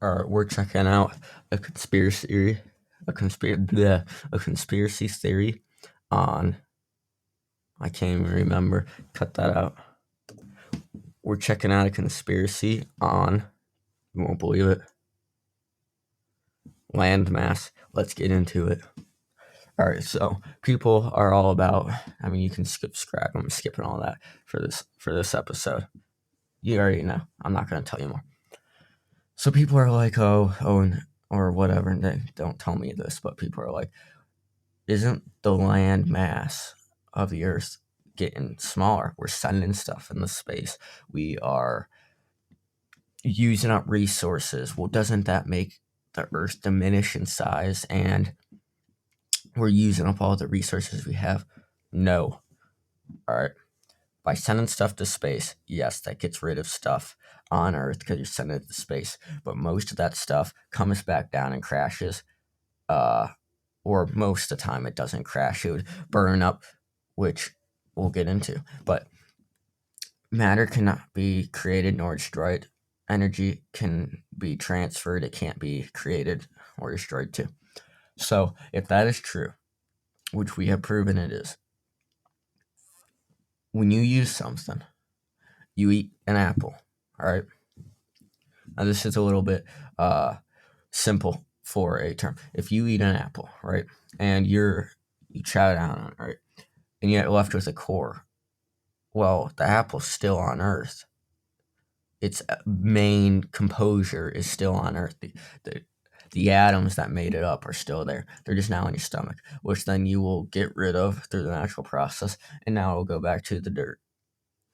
we're checking out a conspiracy, a conspiracy theory on. I can't even remember. Cut that out. We're checking out a conspiracy on. You won't believe it. Landmass. Let's get into it. All right, so people are all about. I mean, you can skip scrap. I'm skipping all that for this episode. You already know. I'm not going to tell you more. So people are like, or whatever. And they don't tell me this, but people are like, isn't the land mass of the Earth getting smaller? We're sending stuff into space. We are using up resources. Well, doesn't that make the Earth diminish in size? And we're using up all the resources we have? No. All right. By sending stuff to space, yes, that gets rid of stuff on Earth because you're sending it to space. But most of that stuff comes back down and crashes. Or most of the time it doesn't crash. It would burn up, which we'll get into. But matter cannot be created nor destroyed. Energy can be transferred. It can't be created or destroyed too. So if that is true, which we have proven it is, when you use something, you eat an apple, all right? Now this is a little bit simple for a term. If you eat an apple, right, and you chow down on it, right, and you get left with a core, well, the apple's still on Earth. Its main composure is still on Earth. The atoms that made it up are still there. They're just now in your stomach, which then you will get rid of through the natural process, and now it'll go back to the dirt.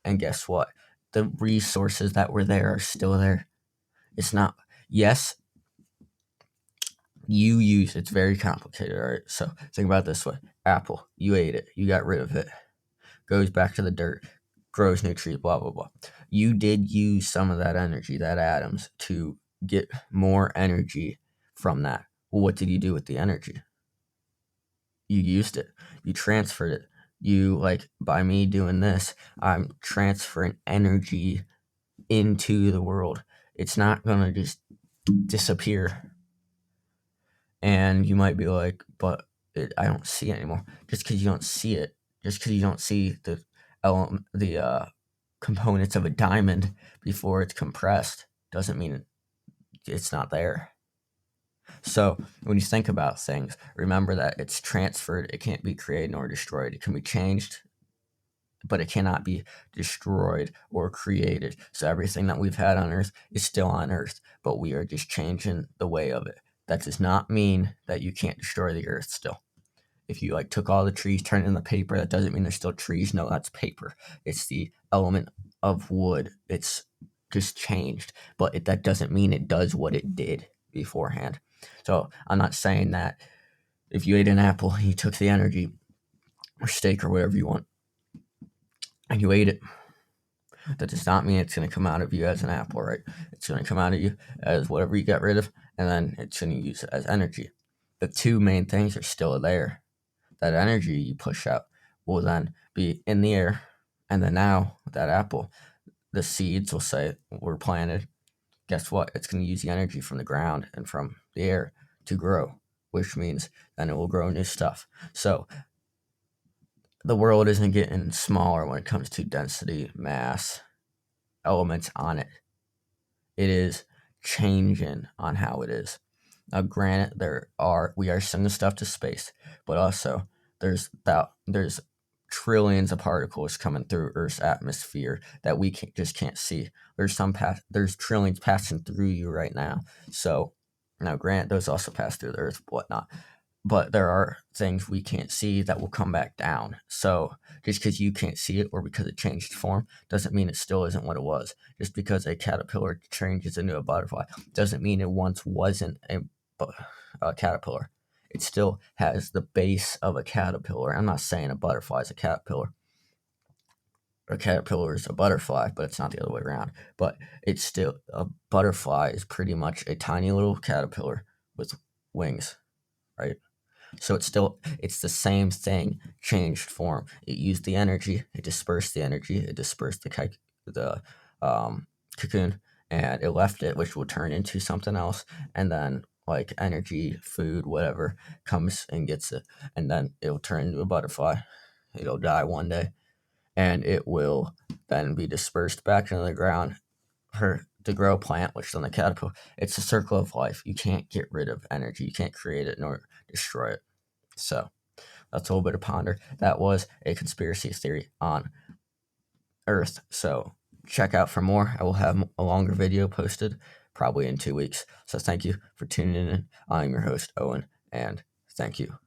And guess what? The resources that were there are still there. It's not, yes, it's very complicated, all right? So think about it this way. Apple, you ate it, you got rid of it, goes back to the dirt, grows new trees, blah, blah, blah. You did use some of that energy, that atoms, to get more energy from that. Well, what did you do with the energy? You used it. You transferred it. By me doing this, I'm transferring energy into the world. It's not going to just disappear. And you might be like, but I don't see it anymore. Just because you don't see it, just because you don't see the components of a diamond before it's compressed, doesn't mean it's not there. So when you think about things, remember that it's transferred. It can't be created nor destroyed. It can be changed, but it cannot be destroyed or created. So everything that we've had on Earth is still on Earth, but we are just changing the way of it. That does not mean that you can't destroy the Earth still. If you took all the trees, turned it into paper, that doesn't mean there's still trees. No, that's paper. It's the element of wood. It's just changed, but that doesn't mean it does what it did beforehand. So I'm not saying that if you ate an apple and you took the energy or steak or whatever you want and you ate it, that does not mean it's going to come out of you as an apple, right? It's going to come out of you as whatever you got rid of, and then it's going to use it as energy. The two main things are still there. That energy you push out will then be in the air, and then now that apple, the seeds will say were planted. Guess what? It's going to use the energy from the ground and from the air to grow, which means then it will grow new stuff. So the world isn't getting smaller when it comes to density, mass, elements on it. It is changing on how it is. Now, granted, we are sending stuff to space, but also there's trillions of particles coming through Earth's atmosphere that we just can't see. There's trillions passing through you right now. So now, granted, those also pass through the Earth, whatnot. But there are things we can't see that will come back down. So just because you can't see it or because it changed form doesn't mean it still isn't what it was. Just because a caterpillar changes into a butterfly doesn't mean it once wasn't a caterpillar. It still has the base of a caterpillar. I'm not saying a butterfly is a caterpillar. A caterpillar is a butterfly, but it's not the other way around. But it's still, a butterfly is pretty much a tiny little caterpillar with wings, right? So it's the same thing, changed form. It used the energy, it dispersed the energy, it dispersed the cocoon, and it left it, which will turn into something else, and then like energy, food, whatever comes and gets it, and then it'll turn into a butterfly. It'll die one day, and it will then be dispersed back into the ground for to grow a plant, which is then the caterpillar. It's a circle of life. You can't get rid of energy. You can't create it nor destroy it. So that's a little bit of ponder. That was a conspiracy theory on Earth. So check out for more. I will have a longer video posted probably in 2 weeks. So thank you for tuning in. I'm your host, Owen, and thank you.